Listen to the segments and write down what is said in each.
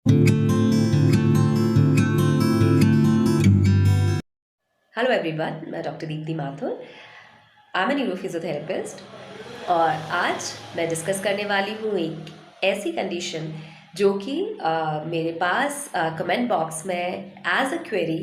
Hello everyone, मैं doctor Deepti Mathur. I am a neurophysiotherapist और आज मैं डिस्कस करने वाली हूँ एक ऐसी कंडीशन जो कि मेरे पास कमेंट बॉक्स में एज अ क्वेरी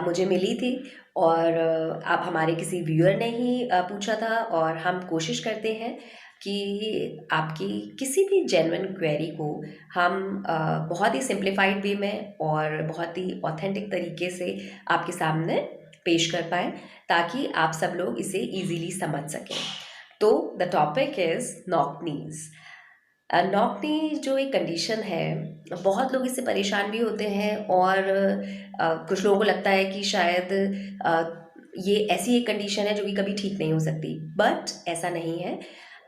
मुझे मिली थी और अब हमारे किसी व्यूअर ने ही पूछा था और हम कोशिश करते हैं कि आपकी किसी भी जेन्युइन क्वेरी को हम बहुत ही सिंप्लीफाइड वे में और बहुत ही ऑथेंटिक तरीके से आपके सामने पेश कर पाए ताकि आप सब लोग इसे इजीली समझ सकें। तो the topic is knock knees. Knock knee जो एक कंडीशन है, बहुत लोग इससे परेशान भी होते हैं और कुछ लोगों को लगता है कि शायद ये ऐसी एक कंडीशन है जो कि कभी ठीक नहीं हो सकती, बट ऐसा नहीं है।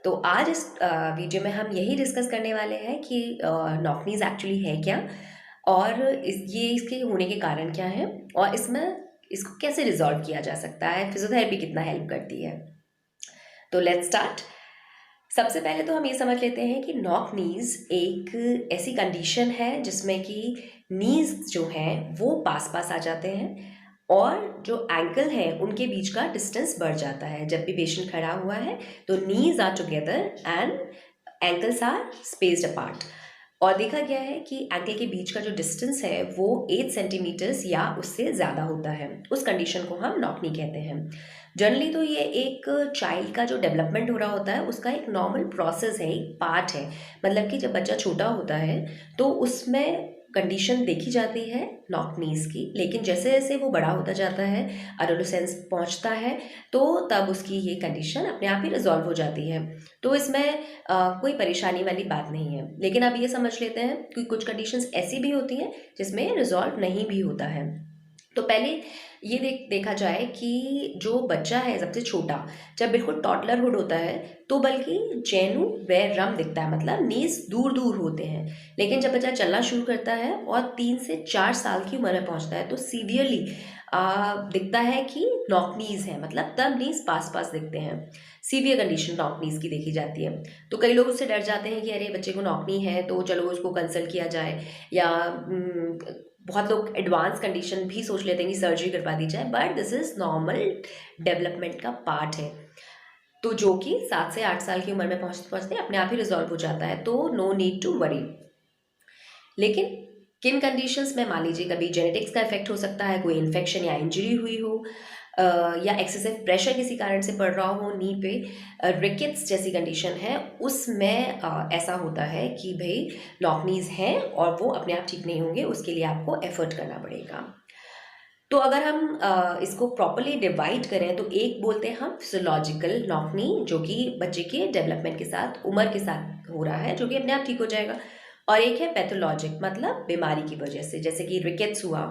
तो आज इस वीडियो में हम यही डिस्कस करने वाले हैं कि नॉक नीज एक्चुअली है क्या और इसके होने के कारण क्या है और इसको कैसे रिजॉल्व किया जा सकता है, फिजियोथेरेपी कितना हेल्प करती है। तो लेट्स स्टार्ट। सबसे पहले तो हम ये समझ लेते हैं कि नॉक नीज एक ऐसी कंडीशन है जिसमें कि नीज जो हैं वो पास पास आ जाते हैं और जो एंकल है उनके बीच का डिस्टेंस बढ़ जाता है। जब भी पेशेंट खड़ा हुआ है तो knees are together and ankles are spaced apart. और देखा गया है कि एंकल के बीच का जो डिस्टेंस है वो 8 सेंटीमीटर्स या उससे ज़्यादा होता है। उस कंडीशन को हम नॉक नी कहते हैं। जनरली तो ये एक चाइल्ड का जो डेवलपमेंट हो रहा होता है उसका एक नॉर्मल प्रोसेस है, एक पार्ट है। मतलब कि जब बच्चा छोटा होता है तो उसमें कंडीशन देखी जाती है नॉक नीज की, लेकिन जैसे जैसे वो बड़ा होता जाता है, एडोलेसेंस पहुंचता है, तो तब उसकी ये कंडीशन अपने आप ही रिजॉल्व हो जाती है। तो इसमें कोई परेशानी वाली बात नहीं है। लेकिन अब ये समझ लेते हैं कि कुछ कंडीशंस ऐसी भी होती हैं जिसमें रिजॉल्व नहीं भी होता है। तो पहले ये देखा जाए कि जो बच्चा है सबसे छोटा, जब बिल्कुल टॉडलरहुड होता है तो बल्कि जेनु व रम दिखता है, मतलब नीज दूर दूर होते हैं। लेकिन जब बच्चा चलना शुरू करता है और 3 से 4 साल की उम्र में पहुंचता है तो सीवियरली दिखता है कि नॉक नीज है, मतलब तब नीज पास पास दिखते हैं। सीवियर कंडीशन नॉक नीज की देखी जाती है। तो कई लोग उससे डर जाते हैं कि अरे बच्चे को नॉक नी है तो चलो उसको कंसल्ट किया जाए, या बहुत लोग एडवांस कंडीशन भी सोच लेते हैं कि सर्जरी करवा दी जाए, but this is normal development का पार्ट है। तो जो कि 7 से 8 साल की उम्र में पहुंचते पहुंचते अपने आप ही रिजॉल्व हो जाता है, तो नो नीड टू वरी। लेकिन किन कंडीशंस में, मान लीजिए कभी जेनेटिक्स का इफेक्ट हो सकता है, कोई इन्फेक्शन या इंजरी हुई हो, या एक्सेसिव प्रेशर किसी कारण से पड़ रहा हो नी पे, रिकेट्स जैसी कंडीशन है, उसमें ऐसा होता है कि भाई नॉक नीज हैं और वो अपने आप ठीक नहीं होंगे, उसके लिए आपको एफर्ट करना पड़ेगा। तो अगर हम इसको प्रॉपरली डिवाइड करें तो एक बोलते हैं हम फिजियोलॉजिकल नॉक नी, जो कि बच्चे के डेवलपमेंट के साथ, उम्र के साथ हो रहा है, जो कि अपने आप ठीक हो जाएगा। और एक है पैथोलॉजिक, मतलब बीमारी की वजह से, जैसे कि रिकेट्स हुआ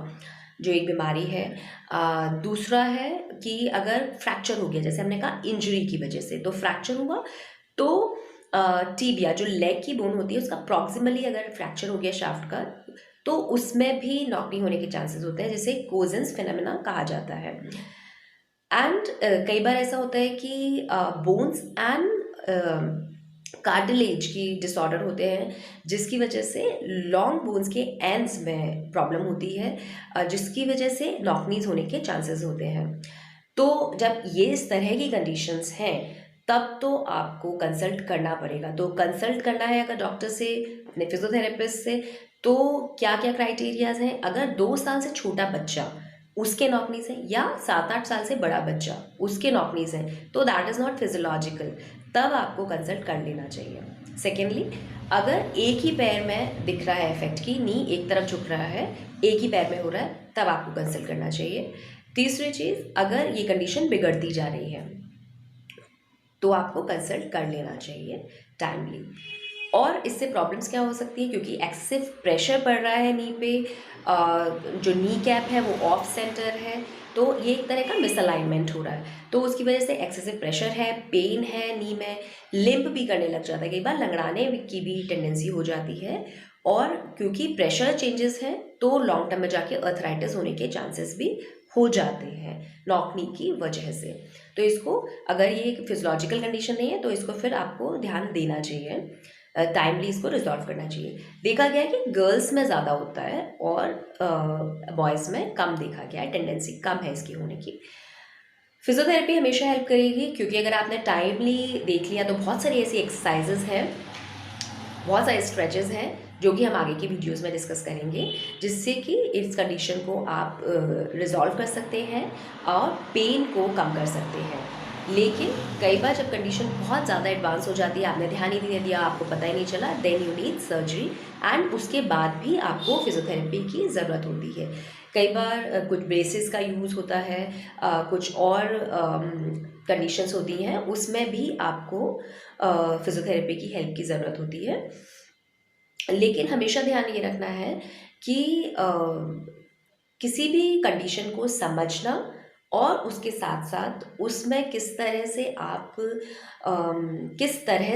जो एक बीमारी है। दूसरा है कि अगर फ्रैक्चर हो गया, जैसे हमने कहा इंजरी की वजह से, तो फ्रैक्चर हुआ तो टीबिया जो लेग की बोन होती है उसका प्रॉक्सिमली अगर फ्रैक्चर हो गया शाफ्ट का, तो उसमें भी नॉक नी होने के चांसेस होते हैं, जिसे कोजेंस फिनोमेना कहा जाता है। एंड कई बार ऐसा होता है कि बोन्स एंड कार्टिलेज की डिसऑर्डर होते हैं, जिसकी वजह से लॉन्ग बोन्स के एंड्स में प्रॉब्लम होती है, जिसकी वजह से नॉक नीज होने के चांसेस होते हैं। तो जब ये इस तरह की कंडीशंस हैं तब तो आपको कंसल्ट करना पड़ेगा। तो कंसल्ट करना है अगर डॉक्टर से, अपने फिजियोथेरेपिस्ट से, तो क्या क्या क्राइटेरियाज हैं। अगर 2 साल से छोटा बच्चा उसके नॉक नीज है, या 7-8 साल से बड़ा बच्चा उसके नॉक नीज है, तो दैट इज़ नॉट फिजियोलॉजिकल, तब आपको कंसल्ट कर लेना चाहिए। सेकेंडली, अगर एक ही पैर में दिख रहा है इफेक्ट की, नी एक तरफ झुक रहा है, एक ही पैर में हो रहा है, तब आपको कंसल्ट करना चाहिए। तीसरी चीज़, अगर ये कंडीशन बिगड़ती जा रही है तो आपको कंसल्ट कर लेना चाहिए टाइमली। और इससे प्रॉब्लम्स क्या हो सकती है, क्योंकि एक्सेसिव प्रेशर पड़ रहा है नी पे, जो नी कैप है वो ऑफ सेंटर है, तो ये एक तरह का मिसअलाइनमेंट हो रहा है, तो उसकी वजह से एक्सेसिव प्रेशर है, पेन है नी में, लिम्प भी करने लग जाता है, कई बार लंगड़ाने की भी टेंडेंसी हो जाती है। और क्योंकि प्रेशर चेंजेस हैं तो लॉन्ग टर्म में जाके अर्थराइटिस होने के चांसेस भी हो जाते हैं नॉक नी की वजह से। तो इसको, अगर ये एक फिजियोलॉजिकल कंडीशन नहीं है तो इसको फिर आपको ध्यान देना चाहिए। टाइमली इसको रिजॉल्व करना चाहिए। देखा गया है कि गर्ल्स में ज़्यादा होता है और बॉयज़ में कम देखा गया है, टेंडेंसी कम है इसकी होने की। फिजियोथेरेपी हमेशा हेल्प करेगी, क्योंकि अगर आपने टाइमली देख लिया तो बहुत सारी ऐसी एक्सरसाइजेज हैं, बहुत सारे स्ट्रेचेस हैं जो कि हम आगे की वीडियोस में डिस्कस करेंगे, जिससे कि इस कंडीशन को आप रिजॉल्व कर सकते हैं और पेन को कम कर सकते हैं। लेकिन कई बार जब कंडीशन बहुत ज़्यादा एडवांस हो जाती है, आपने ध्यान ही नहीं दिया, आपको पता ही नहीं चला, then you need surgery, and उसके बाद भी आपको फिजियोथेरेपी की ज़रूरत होती है। कई बार कुछ ब्रेसेस का यूज़ होता है, कुछ और कंडीशंस होती हैं, उसमें भी आपको फिजियोथेरेपी की हेल्प की ज़रूरत होती है। लेकिन हमेशा ध्यान ये रखना है कि किसी भी कंडीशन को समझना और उसके साथ साथ उसमें किस तरह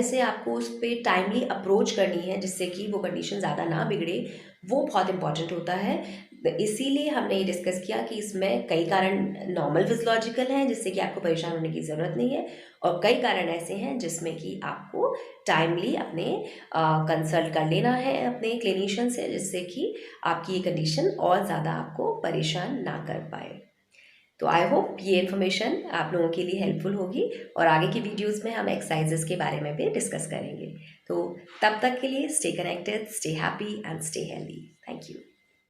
से आपको उस पर टाइमली अप्रोच करनी है, जिससे कि वो कंडीशन ज़्यादा ना बिगड़े, वो बहुत इंपॉर्टेंट होता है। इसीलिए हमने ये डिस्कस किया कि इसमें कई कारण नॉर्मल फिजियोलॉजिकल हैं, जिससे कि आपको परेशान होने की ज़रूरत नहीं है, और कई कारण ऐसे हैं जिसमें कि आपको टाइमली अपने कंसल्ट कर लेना है अपने क्लिनिशियन से, जिससे कि आपकी ये कंडीशन और ज़्यादा आपको परेशान ना कर पाए। तो आई होप ये इन्फॉर्मेशन आप लोगों के लिए हेल्पफुल होगी, और आगे की वीडियोस में हम एक्सरसाइजेस के बारे में भी डिस्कस करेंगे। तो तब तक के लिए stay connected, stay happy and stay healthy. Thank you.